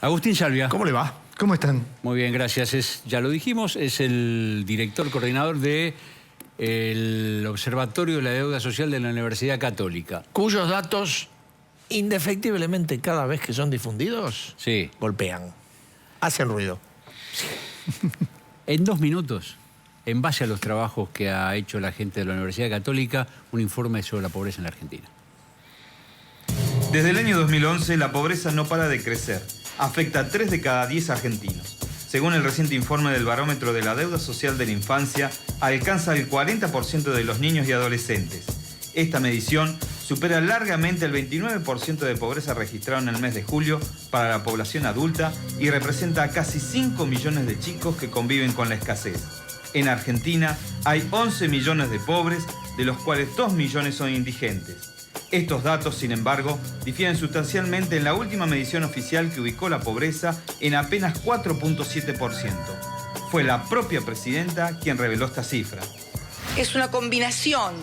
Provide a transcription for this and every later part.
Agustín Salvia. ¿Cómo le va? ¿Cómo están? Muy bien, gracias. Ya lo dijimos, es el director coordinador del Observatorio de la Deuda Social de la Universidad Católica. Cuyos datos, indefectiblemente, cada vez que son difundidos, Sí. golpean, hacen ruido. En 2 minutos, en base a los trabajos que ha hecho la gente de la Universidad Católica, un informe sobre la pobreza en la Argentina. Desde el año 2011, la pobreza no para de crecer. Afecta a 3 de cada 10 argentinos. Según el reciente informe del Barómetro de la Deuda Social de la Infancia, alcanza el 40% de los niños y adolescentes. Esta medición supera largamente el 29% de pobreza registrado en el mes de julio para la población adulta y representa a casi 5 millones de chicos que conviven con la escasez. En Argentina hay 11 millones de pobres, de los cuales 2 millones son indigentes. Estos datos, sin embargo, difieren sustancialmente en la última medición oficial que ubicó la pobreza en apenas 4.7%. Fue la propia presidenta quien reveló esta cifra. Es una combinación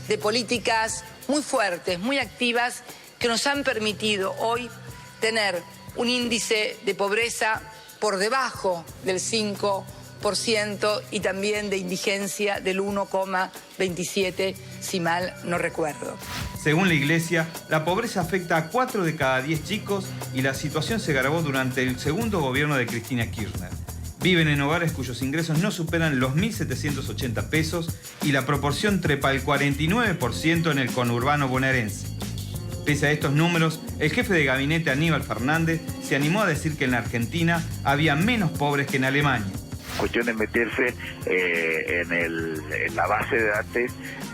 de políticas muy fuertes, muy activas, que nos han permitido hoy tener un índice de pobreza por debajo del 5% y también de indigencia del 1,27%, si mal no recuerdo. Según la Iglesia, la pobreza afecta a 4 de cada 10 chicos y la situación se agravó durante el segundo gobierno de Cristina Kirchner. Viven en hogares cuyos ingresos no superan los 1.780 pesos y la proporción trepa al 49% en el conurbano bonaerense. Pese a estos números, el jefe de gabinete Aníbal Fernández se animó a decir que en la Argentina había menos pobres que en Alemania. Cuestión de meterse en la base de datos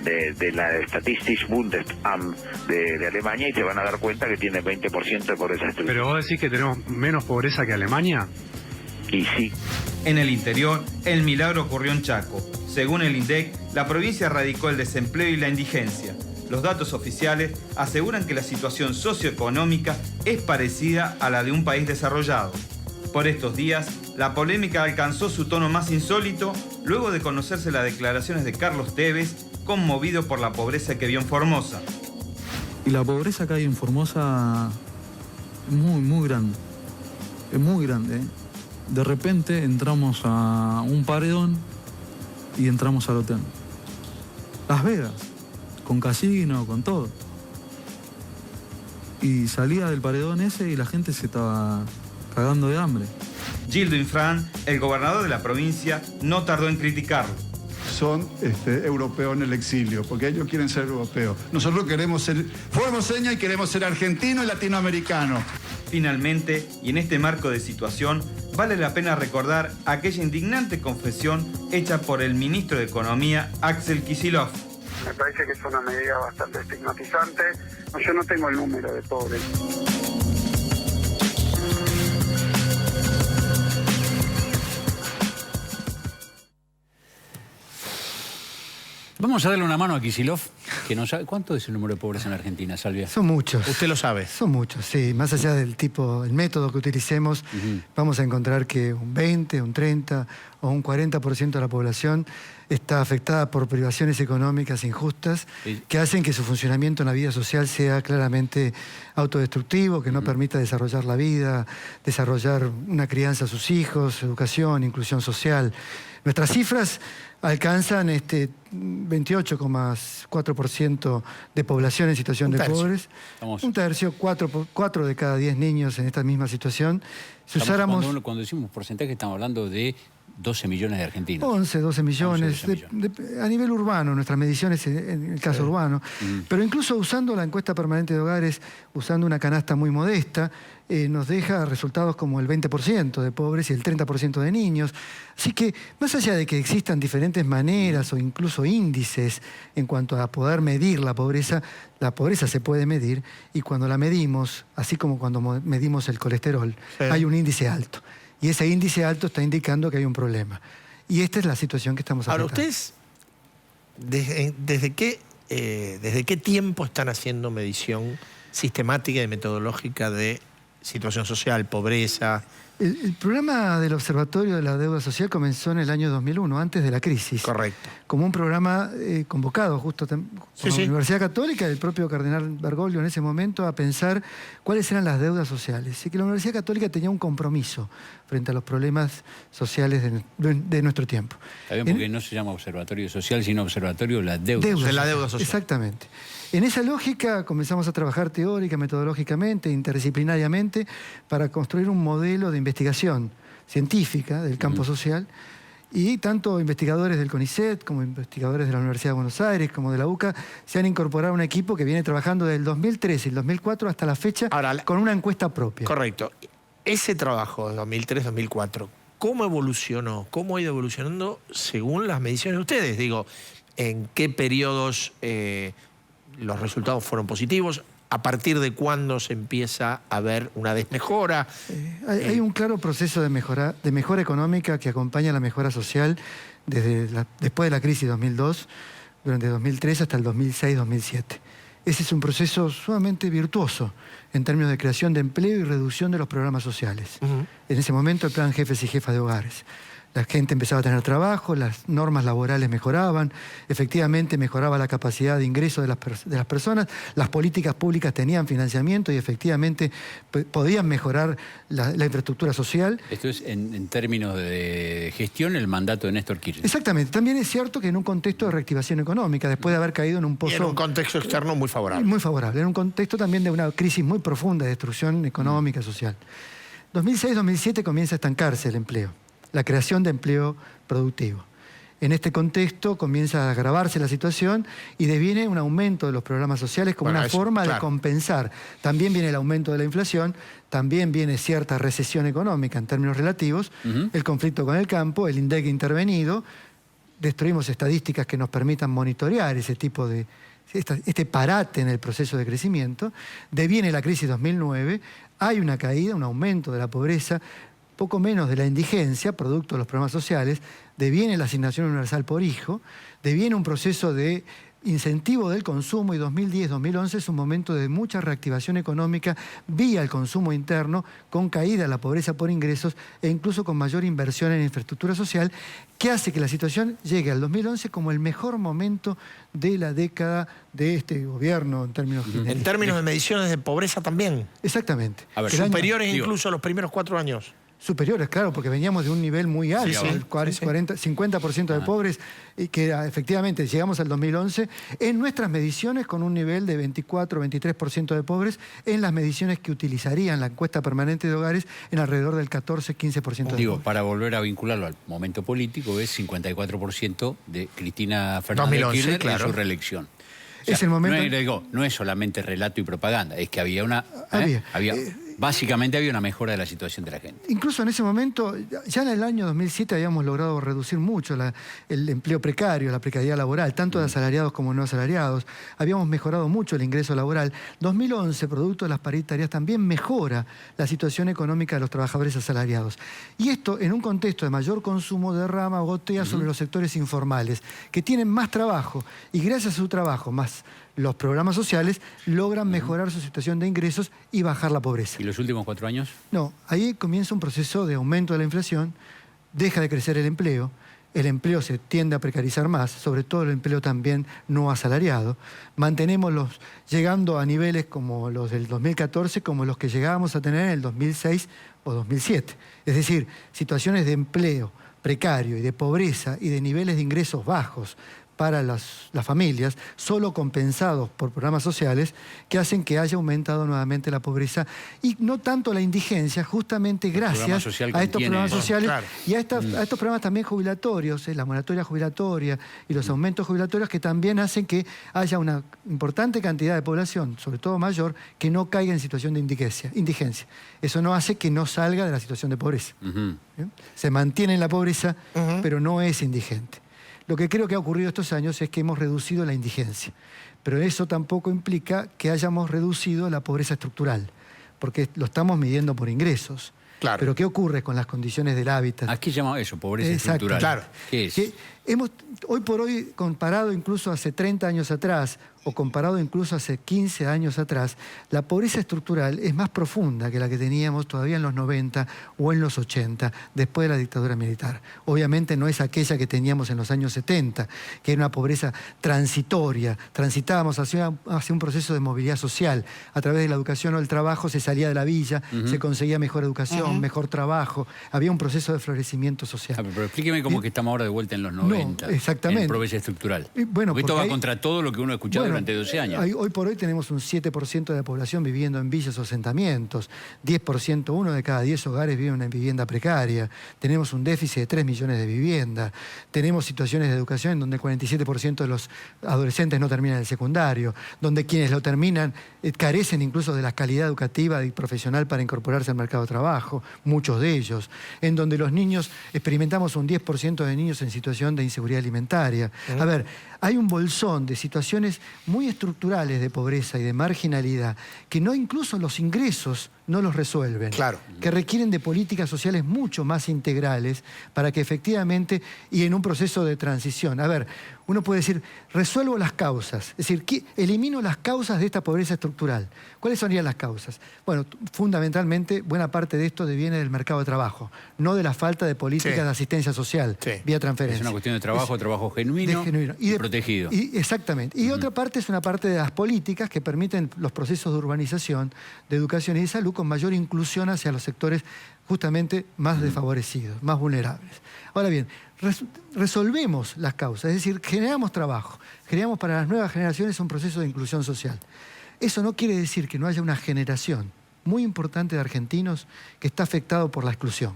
de la Statistics Bundesamt de Alemania y se van a dar cuenta que tiene 20% de pobreza estructural. ¿Pero vos decís que tenemos menos pobreza que Alemania? Y sí. En el interior, el milagro ocurrió en Chaco. Según el INDEC, la provincia erradicó el desempleo y la indigencia. Los datos oficiales aseguran que la situación socioeconómica es parecida a la de un país desarrollado. Por estos días, la polémica alcanzó su tono más insólito luego de conocerse las declaraciones de Carlos Tevez, conmovido por la pobreza que vio en Formosa. Y la pobreza que hay en Formosa es muy grande. Es muy grande, ¿eh? De repente entramos a un paredón y entramos al hotel. Las Vegas, con casino, con todo. Y salía del paredón ese y la gente se estaba cagando de hambre. Gildo Infran, el gobernador de la provincia, no tardó en criticarlo. Son europeos en el exilio, porque ellos quieren ser europeos. Nosotros queremos ser formoseña y queremos ser argentino y latinoamericano. Finalmente, y en este marco de situación, vale la pena recordar aquella indignante confesión hecha por el ministro de Economía, Axel Kicillof. Me parece que es una medida bastante estigmatizante. Yo no tengo el número de pobres. Vamos a darle una mano a Kicillof, que no sabe. ¿Cuánto es el número de pobres en la Argentina, Salvia? Son muchos. Usted lo sabe. Son muchos, sí. Más allá del tipo, el método que utilicemos, vamos a encontrar que un 20, un 30 o un 40% de la población está afectada por privaciones económicas injustas que hacen que su funcionamiento en la vida social sea claramente autodestructivo, que no permita desarrollar la vida, desarrollar una crianza a sus hijos, educación, inclusión social. Nuestras cifras alcanzan 28,4% de población en situación de pobres. Un tercio, 4 de cada 10 niños en esta misma situación. Si usáramos... Cuando decimos porcentaje estamos hablando de 12 millones de argentinos. 11, 12 millones. A nivel urbano, nuestras mediciones en el caso urbano. Pero incluso usando la encuesta permanente de hogares, usando una canasta muy modesta, nos deja resultados como el 20% de pobres y el 30% de niños. Así que, más allá de que existan diferentes maneras o incluso índices en cuanto a poder medir la pobreza se puede medir, y cuando la medimos, así como cuando medimos el colesterol, hay un índice alto. Y ese índice alto está indicando que hay un problema. Y esta es la situación que estamos afrontando. Ahora, ¿ustedes desde qué tiempo están haciendo medición sistemática y metodológica de situación social, pobreza. El programa del Observatorio de la Deuda Social comenzó en el año 2001, antes de la crisis. Correcto. Como un programa convocado justo por la Universidad Católica, el propio cardenal Bergoglio en ese momento, a pensar cuáles eran las deudas sociales. Y que la Universidad Católica tenía un compromiso frente a los problemas sociales de nuestro tiempo. Está bien, porque no se llama Observatorio Social, sino Observatorio de la Deuda Social. De la deuda social. Exactamente. En esa lógica comenzamos a trabajar teórica, metodológicamente, interdisciplinariamente, para construir un modelo de investigación científica del campo social, y tanto investigadores del CONICET como investigadores de la Universidad de Buenos Aires como de la UCA se han incorporado a un equipo que viene trabajando desde el 2013 y el 2004 hasta la fecha. Ahora, con una encuesta propia. Correcto. Ese trabajo de 2003-2004, ¿cómo evolucionó? ¿Cómo ha ido evolucionando según las mediciones de ustedes? Digo, ¿en qué periodos los resultados fueron positivos? ¿A partir de cuándo se empieza a ver una desmejora? Hay un claro proceso de mejora económica que acompaña la mejora social después de la crisis 2002, durante 2003 hasta el 2006-2007. Ese es un proceso sumamente virtuoso en términos de creación de empleo y reducción de los programas sociales. En ese momento el plan Jefes y Jefas de Hogares. La gente empezaba a tener trabajo, las normas laborales mejoraban, efectivamente mejoraba la capacidad de ingreso de las personas, las políticas públicas tenían financiamiento y efectivamente podían mejorar la infraestructura social. Esto es en términos de gestión el mandato de Néstor Kirchner. Exactamente. También es cierto que en un contexto de reactivación económica, después de haber caído en un pozo... Y en un contexto externo muy favorable. Muy favorable. En un contexto también de una crisis muy profunda de destrucción económica y social. 2006-2007 comienza a estancarse el empleo, la creación de empleo productivo. En este contexto comienza a agravarse la situación y deviene un aumento de los programas sociales como una forma de compensar. También viene el aumento de la inflación, también viene cierta recesión económica en términos relativos, el conflicto con el campo, el INDEC intervenido, destruimos estadísticas que nos permitan monitorear ese tipo de... este parate en el proceso de crecimiento, deviene la crisis 2009, hay una caída, un aumento de la pobreza, poco menos de la indigencia, producto de los programas sociales, deviene la asignación universal por hijo, deviene un proceso de incentivo del consumo y 2010-2011 es un momento de mucha reactivación económica vía el consumo interno, con caída de la pobreza por ingresos e incluso con mayor inversión en infraestructura social, que hace que la situación llegue al 2011 como el mejor momento de la década de este gobierno en términos generales. En términos de mediciones de pobreza también. Exactamente. A ver, superiores incluso a los primeros 4 años. Superiores, claro, porque veníamos de un nivel muy alto, 50% de pobres, y que efectivamente llegamos al 2011 en nuestras mediciones con un nivel de 24-23% de pobres, en las mediciones que utilizarían la encuesta permanente de hogares en alrededor del 14-15% de pobres. Para volver a vincularlo al momento político, es 54% de Cristina Fernández de Kirchner en su reelección. O sea, es el momento... no es solamente relato y propaganda, es que había una... Básicamente había una mejora de la situación de la gente. Incluso en ese momento, ya en el año 2007 habíamos logrado reducir mucho el empleo precario, la precariedad laboral, tanto de asalariados como no asalariados. Habíamos mejorado mucho el ingreso laboral. 2011, producto de las paritarias, también mejora la situación económica de los trabajadores asalariados. Y esto, en un contexto de mayor consumo, derrama o gotea sobre los sectores informales, que tienen más trabajo, y gracias a su trabajo, más los programas sociales, logran mejorar su situación de ingresos y bajar la pobreza. ¿Y los últimos 4 años? No, ahí comienza un proceso de aumento de la inflación, deja de crecer el empleo se tiende a precarizar más, sobre todo el empleo también no asalariado. Mantenemos llegando a niveles como los del 2014, como los que llegábamos a tener en el 2006 o 2007. Es decir, situaciones de empleo precario y de pobreza y de niveles de ingresos bajos para las familias, solo compensados por programas sociales que hacen que haya aumentado nuevamente la pobreza y no tanto la indigencia, justamente gracias a estos programas sociales y a estos programas también jubilatorios, la moratoria jubilatoria y los aumentos jubilatorios que también hacen que haya una importante cantidad de población, sobre todo mayor, que no caiga en situación de indigencia. Eso no hace que no salga de la situación de pobreza. Se mantiene en la pobreza, pero no es indigente. Lo que creo que ha ocurrido estos años es que hemos reducido la indigencia, pero eso tampoco implica que hayamos reducido la pobreza estructural, porque lo estamos midiendo por ingresos. Claro. Pero ¿qué ocurre con las condiciones del hábitat? ¿A qué llamamos eso? Pobreza estructural. Claro. ¿Qué es? Hoy por hoy, comparado incluso hace 30 años atrás, o comparado incluso hace 15 años atrás, la pobreza estructural es más profunda que la que teníamos todavía en los 90 o en los 80, después de la dictadura militar. Obviamente no es aquella que teníamos en los años 70, que era una pobreza transitoria. Transitábamos hacia un proceso de movilidad social. A través de la educación o el trabajo se salía de la villa, se conseguía mejor educación, mejor trabajo. Había un proceso de florecimiento social. Pero explíqueme cómo que estamos ahora de vuelta en los 90. No, exactamente. En pobreza estructural. Bueno, porque esto va contra todo lo que uno ha escuchado durante 12 años. Hoy por hoy tenemos un 7% de la población viviendo en villas o asentamientos, 10%, 1 de cada 10 hogares vive en vivienda precaria, tenemos un déficit de 3 millones de viviendas, tenemos situaciones de educación en donde el 47% de los adolescentes no terminan el secundario, donde quienes lo terminan carecen incluso de la calidad educativa y profesional para incorporarse al mercado de trabajo, muchos de ellos, en donde los niños, experimentamos un 10% de niños en situación de inseguridad alimentaria. A ver, hay un bolsón de situaciones muy estructurales de pobreza y de marginalidad que no, incluso los ingresos no los resuelven. Claro. Que requieren de políticas sociales mucho más integrales para que efectivamente, y en un proceso de transición. A ver, uno puede decir, resuelvo las causas, es decir, elimino las causas de esta pobreza estructural. ¿Cuáles serían las causas? Bueno, fundamentalmente, buena parte de esto viene del mercado de trabajo, no de la falta de políticas de asistencia social, vía transferencia. Es una cuestión de trabajo, trabajo genuino y protegido. Exactamente. Y otra parte es una parte de las políticas que permiten los procesos de urbanización, de educación y de salud con mayor inclusión hacia los sectores justamente más desfavorecidos, más vulnerables. Ahora bien, resolvemos las causas, es decir, generamos trabajo, generamos para las nuevas generaciones un proceso de inclusión social. Eso no quiere decir que no haya una generación muy importante de argentinos que está afectado por la exclusión.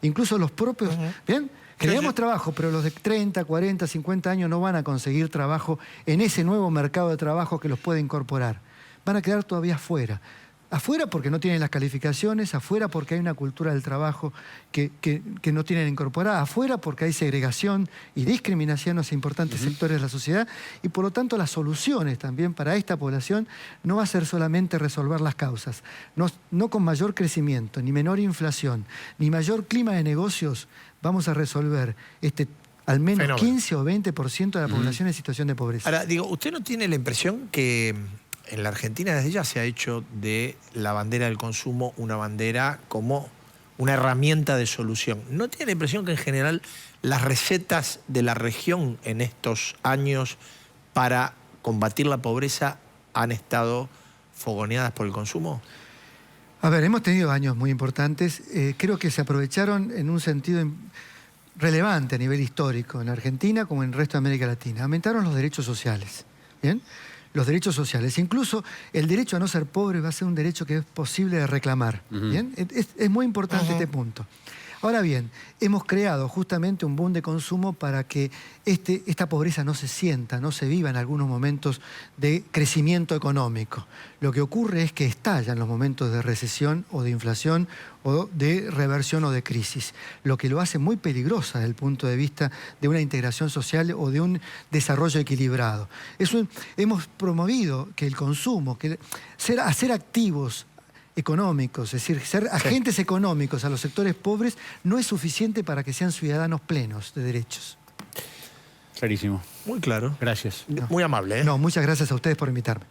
Incluso los propios... ¿Bien? Creamos trabajo, pero los de 30, 40, 50 años no van a conseguir trabajo en ese nuevo mercado de trabajo que los puede incorporar. Van a quedar todavía afuera. Afuera porque no tienen las calificaciones, afuera porque hay una cultura del trabajo que no tienen incorporada, afuera porque hay segregación y discriminación hacia importantes sectores de la sociedad y por lo tanto las soluciones también para esta población no va a ser solamente resolver las causas, no con mayor crecimiento, ni menor inflación, ni mayor clima de negocios vamos a resolver al menos 15 o 20% de la población en situación de pobreza. Ahora, digo, ¿usted no tiene la impresión que en la Argentina desde ya se ha hecho de la bandera del consumo una bandera como una herramienta de solución? ¿No tiene la impresión que en general las recetas de la región en estos años para combatir la pobreza han estado fogoneadas por el consumo? A ver, hemos tenido años muy importantes. Creo que se aprovecharon en un sentido relevante a nivel histórico en Argentina como en el resto de América Latina. Aumentaron los derechos sociales, ¿bien? Los derechos sociales. Incluso el derecho a no ser pobre va a ser un derecho que es posible de reclamar. ¿Bien? Es muy importante este punto. Ahora bien, hemos creado justamente un boom de consumo para que esta pobreza no se sienta, no se viva en algunos momentos de crecimiento económico. Lo que ocurre es que estalla en los momentos de recesión o de inflación o de reversión o de crisis, lo que lo hace muy peligrosa desde el punto de vista de una integración social o de un desarrollo equilibrado. Hemos promovido que el consumo, hacer activos económicos, es decir, ser agentes económicos a los sectores pobres no es suficiente para que sean ciudadanos plenos de derechos. Clarísimo. Muy claro. Gracias. Muy amable. No, muchas gracias a ustedes por invitarme.